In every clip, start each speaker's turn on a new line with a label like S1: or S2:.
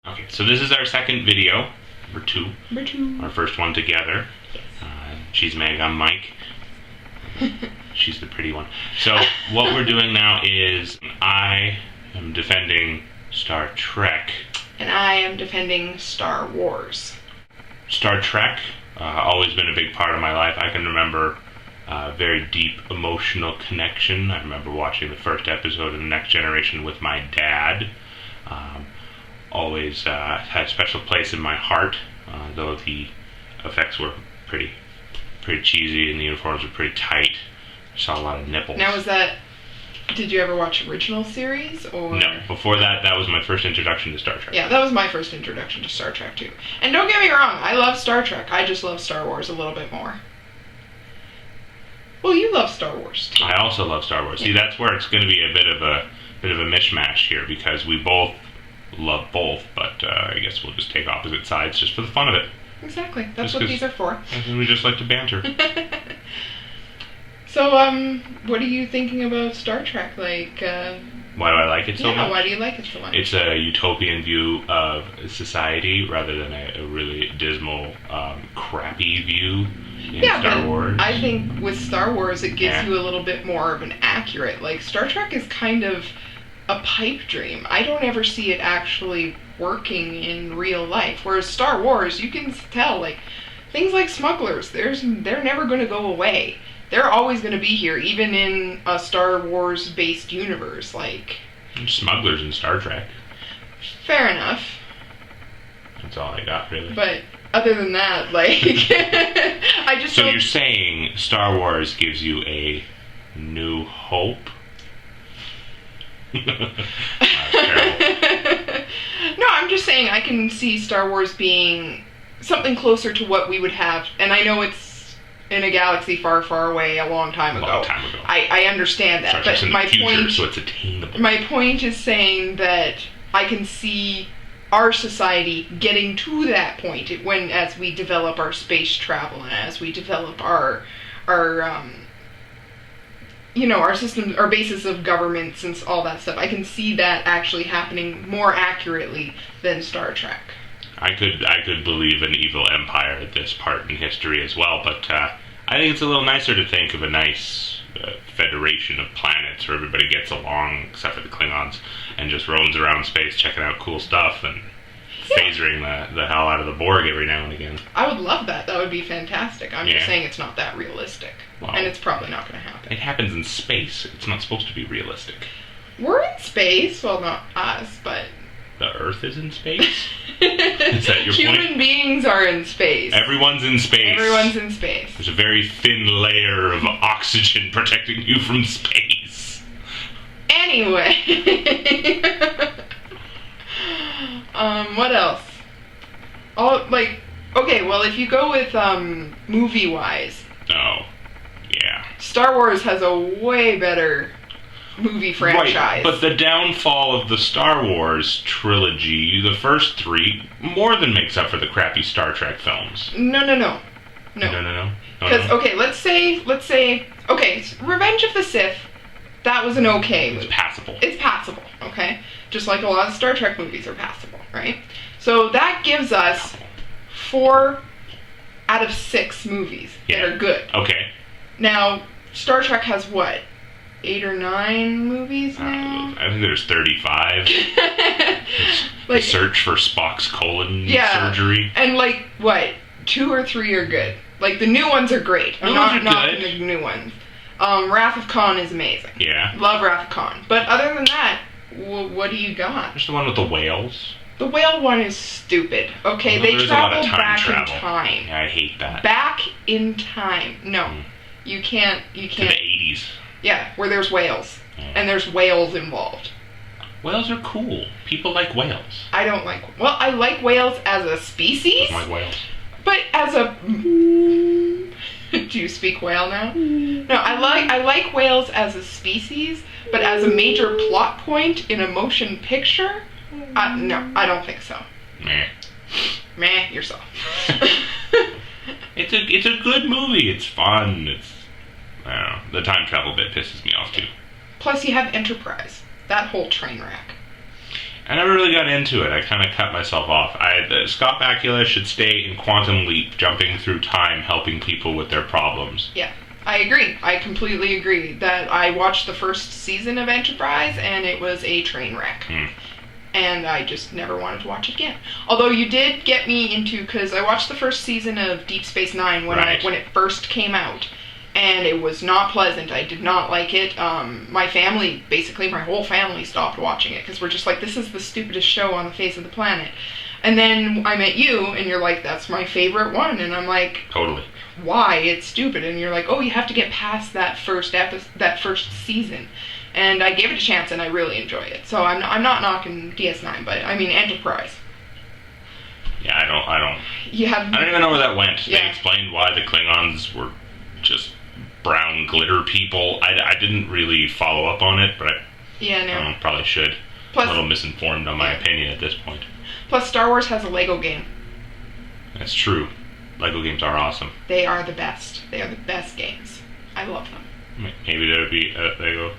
S1: Okay, so this is our second video, number two. Our first one together.
S2: Yes.
S1: She's Meg, I'm Mike. She's the pretty one. So what we're doing now is I am defending Star Trek.
S2: And I am defending Star Wars.
S1: Star Trek, always been a big part of my life. I can remember a very deep emotional connection. I remember watching the first episode of The Next Generation with my dad. Always had a special place in my heart, though the effects were pretty cheesy and the uniforms were pretty tight. I saw a lot of nipples.
S2: Now, did you ever watch original series? Or?
S1: No, before that was my first introduction to Star Trek.
S2: Yeah, that was my first introduction to Star Trek too. And don't get me wrong, I love Star Trek. I just love Star Wars a little bit more. Well, you love Star Wars too.
S1: I also love Star Wars. Yeah. See, that's where it's going to be a bit of a mishmash here, because we both love both, but I guess we'll just take opposite sides just for the fun of it.
S2: Exactly. That's what these are for.
S1: We just like to banter.
S2: So, what are you thinking about Star Trek? Why
S1: do I like it so much?
S2: Yeah, why do you like it so much?
S1: It's a utopian view of society rather than a really dismal, crappy view in Star Wars.
S2: I think with Star Wars it gives you a little bit more of an accurate, Star Trek is kind of a pipe dream. I don't ever see it actually working in real life. Whereas Star Wars, you can tell, things like smugglers, they're never going to go away. They're always going to be here, even in a Star Wars-based universe,
S1: smugglers in Star Trek.
S2: Fair enough.
S1: That's all I got, really.
S2: But other than that, I just.
S1: So you're saying Star Wars gives you a new hope? That's terrible.
S2: No, I'm just saying I can see Star Wars being something closer to what we would have, and I know it's in a galaxy far, far away a long time ago. I understand that, but
S1: my point, so it's attainable.
S2: My point is saying that I can see our society getting to that point as we develop our space travel and as we develop our systems, our basis of governments and all that stuff. I can see that actually happening more accurately than Star Trek.
S1: I could believe an evil empire at this part in history as well, but I think it's a little nicer to think of a nice federation of planets where everybody gets along, except for the Klingons, and just roams around space checking out cool stuff and phasering the hell out of the Borg every now and again.
S2: I would love that. That would be fantastic. I'm just saying it's not that realistic.
S1: Well,
S2: and it's probably not going to happen.
S1: It happens in space. It's not supposed to be realistic.
S2: We're in space. Well, not us, but...
S1: The Earth is in space? Is that your
S2: Human
S1: point?
S2: beings are in space.
S1: Everyone's in space.
S2: Everyone's in space.
S1: There's a very thin layer of oxygen protecting you from space.
S2: Anyway. What else? Okay, well, if you go with, movie-wise.
S1: Oh, yeah.
S2: Star Wars has a way better movie franchise.
S1: Right, but the downfall of the Star Wars trilogy, the first three, more than makes up for the crappy Star Trek films.
S2: No. Because, okay, let's say, okay, Revenge of the Sith, that was an okay movie. It's passable, okay? Just like a lot of Star Trek movies are passable, right? So that gives us 4 out of 6 movies that are good.
S1: Okay.
S2: Now, Star Trek has what? 8 or 9 movies now?
S1: I think there's 35. The search for Spock's colon surgery.
S2: And 2 or 3 are good. The new ones are great. I'm not knocking the new ones. Wrath of Khan is amazing.
S1: Yeah.
S2: Love Wrath of Khan. But other than that, what do you got?
S1: There's the one with the whales.
S2: The whale one is stupid. Okay, they travel back in time.
S1: Yeah, I hate that.
S2: Back in time. No. You can't.
S1: To the 80s.
S2: Yeah, where there's whales. Yeah. And there's whales involved.
S1: Whales are cool. People like whales.
S2: I don't like... Well, I like whales as a species.
S1: I like whales.
S2: But as a... Do you speak whale now? No, I like whales as a species, but as a major plot point in a motion picture, no, I don't think so. Meh yourself.
S1: It's a good movie. It's fun. I don't know. The time travel bit pisses me off too.
S2: Plus, you have Enterprise. That whole train wreck.
S1: I never really got into it. I kind of cut myself off. Scott Bakula should stay in Quantum Leap, jumping through time, helping people with their problems.
S2: Yeah, I agree. I completely agree. That I watched the first season of Enterprise, and it was a train wreck. And I just never wanted to watch it again. Although you did get me into, because I watched the first season of Deep Space Nine when it first came out, and it was not pleasant. I did not like it. My family, basically my whole family, stopped watching it because we're just like, this is the stupidest show on the face of the planet. And then I met you, and you're like, that's my favorite one. And I'm like,
S1: totally.
S2: Why? It's stupid. And you're like, oh, you have to get past that first season. And I gave it a chance, and I really enjoy it. So I'm not knocking DS9, but I mean Enterprise.
S1: Yeah, I don't even know where that went.
S2: Yeah.
S1: They explained why the Klingons were just brown glitter people. I didn't really follow up on it, but I probably should. Plus, a little misinformed on my opinion at this point.
S2: Plus, Star Wars has a Lego game.
S1: That's true. Lego games are awesome.
S2: They are the best. They are the best games. I love them.
S1: Maybe there'll be a Lego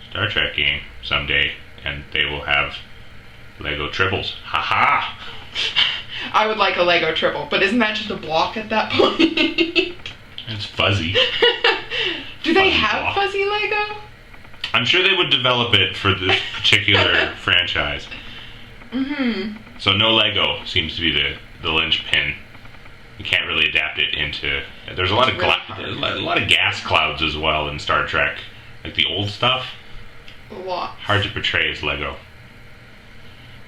S1: Star Trek game someday, and they will have Lego triples. Ha-ha!
S2: I would like a Lego triple, but isn't that just a block at that point?
S1: It's fuzzy.
S2: Do they have fuzzy Lego?
S1: I'm sure they would develop it for this particular franchise. So no Lego seems to be the linchpin. You can't really adapt it into... There's a lot of gas clouds as well in Star Trek. Like the old stuff.
S2: Lots.
S1: Hard to portray as Lego.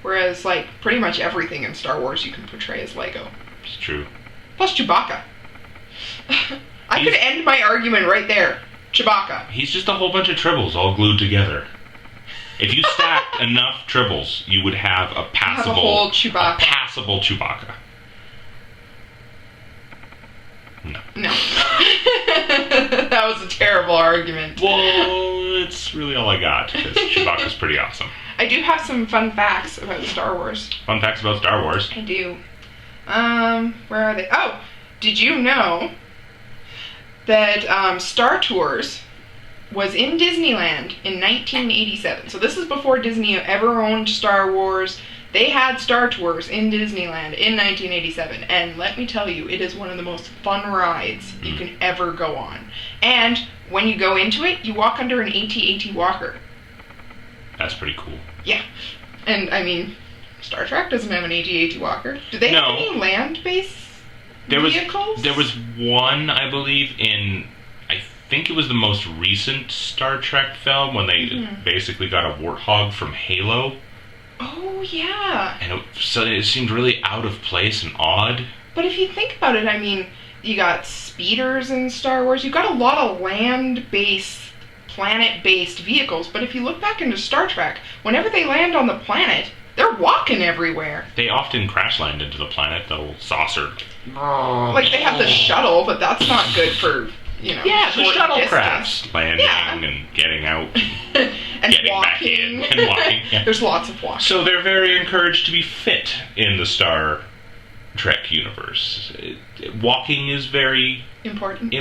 S2: Whereas, like, pretty much everything in Star Wars you can portray as Lego.
S1: It's true.
S2: Plus Chewbacca. I could end my argument right there. Chewbacca.
S1: He's just a whole bunch of tribbles all glued together. If you stacked enough tribbles, you would have a passable...
S2: a whole Chewbacca.
S1: A passable Chewbacca.
S2: No. That was a terrible argument.
S1: Well, it's really all I got, because Chewbacca's pretty awesome.
S2: I do have some fun facts about Star Wars.
S1: Fun facts about Star Wars?
S2: I do. Where are they? Oh, did you know that Star Tours was in Disneyland in 1987? So this is before Disney ever owned Star Wars. They had Star Tours in Disneyland in 1987, and let me tell you, it is one of the most fun rides you can ever go on. And when you go into it, you walk under an AT-AT walker.
S1: That's pretty cool.
S2: Yeah. And, I mean, Star Trek doesn't have an AT-AT walker. Do they have any land-based vehicles?
S1: There was one, I believe, in... I think it was the most recent Star Trek film, when they basically got a warthog from Halo.
S2: Oh, yeah.
S1: And it seemed really out of place and odd.
S2: But if you think about it, I mean, you got speeders in Star Wars. You got a lot of land-based, planet-based vehicles. But if you look back into Star Trek, whenever they land on the planet, they're walking everywhere.
S1: They often crash land into the planet, the little saucer.
S2: Like, they have the shuttle, but that's not good for...
S1: Yeah, the shuttlecrafts landing and getting out and getting
S2: walking.
S1: Back in and walking. Yeah.
S2: There's lots of walking.
S1: So they're very encouraged to be fit in the Star Trek universe. Walking is very
S2: important.